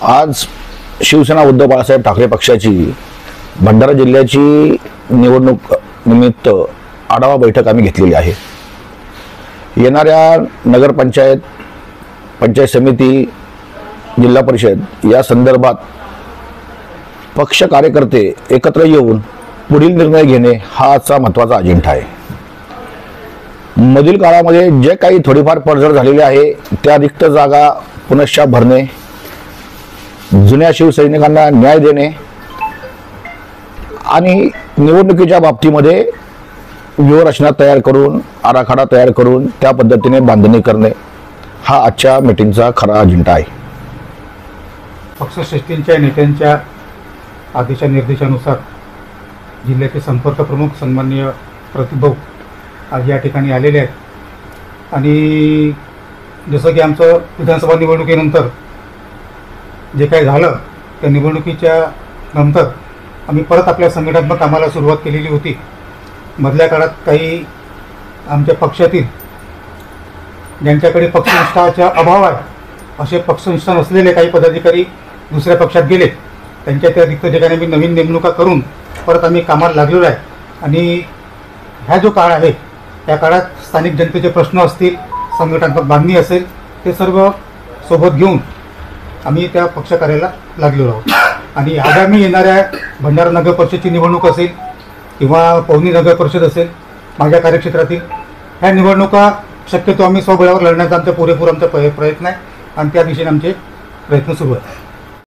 आज शिवसेना उद्धव बाळासाहेब ठाकरे पक्षाची भंडारा जिल्ह्याची निवडणूक निमित्त आढावा बैठक आम्ही घेतलेली आहे। येणाऱ्या नगरपंचायत, पंचायत समिती, जिल्हा परिषद या संदर्भात पक्ष कार्यकर्ते एकत्र येऊन पुढील निर्णय घेणे हा आजचा महत्त्वाचा अजेंडा आहे। मधील काळामध्ये जे काही थोडीफार पडझड झालेली आहे त्या रिक्त जागा पुनश्च भरणे, जुन्या शिवसैनिकांना न्याय देणे आणि निवडणुकीच्या बाबतीमध्ये व्यूहरचना तयार करून, आराखडा तयार करून त्या पद्धतीने बांधणी करणे हा आजच्या मीटिंगचा खरा अजेंडा आहे। पक्षश्रेष्ठींच्या नेत्यांच्या आदेशा निर्देशानुसार जिल्ह्याचे संपर्क प्रमुख सन्माननीय प्रतिभाऊ आज या ठिकाणी आलेले आहेत आणि जसं की आमचं विधानसभा निवडणुकीनंतर जे काही झालं त्या निवडणुकीच्या नंतर आम्ही परत आपल्या संघटनात्मक कामाला सुरुवात केलेली होती। मधल्या काळात काही आमच्या पक्षातील ज्यांच्याकडे पक्षनिष्ठाचा अभाव आहे असे पक्षनिष्ठा नसलेले काही पदाधिकारी दुसऱ्या पक्षात गेले, त्यांच्या त्या रिक्त ठिकाणी आम्ही नवीन नेमणुका करून परत आम्ही कामाला लागलेलो आहे आणि ह्या जो काळ आहे त्या काळात स्थानिक जनतेचे प्रश्न असतील, संघटनात्मक बांधणी असेल, ते सर्व सोबत घेऊन आम्ही त्या पक्ष कार्याला लागलेलो आहोत आणि आगामी येणाऱ्या भंडारा नगर परिषदची निवडणूक असेल किंवा पवनी नगर परिषद असेल माझ्या कार्यक्षेत्रातील, ह्या निवडणुका शक्यतो आम्ही स्वबळावर लढण्याचा आमचा पुरेपूर प्रयत्न आहे आणि त्या दिशेने आमचे प्रयत्न सुरू आहेत।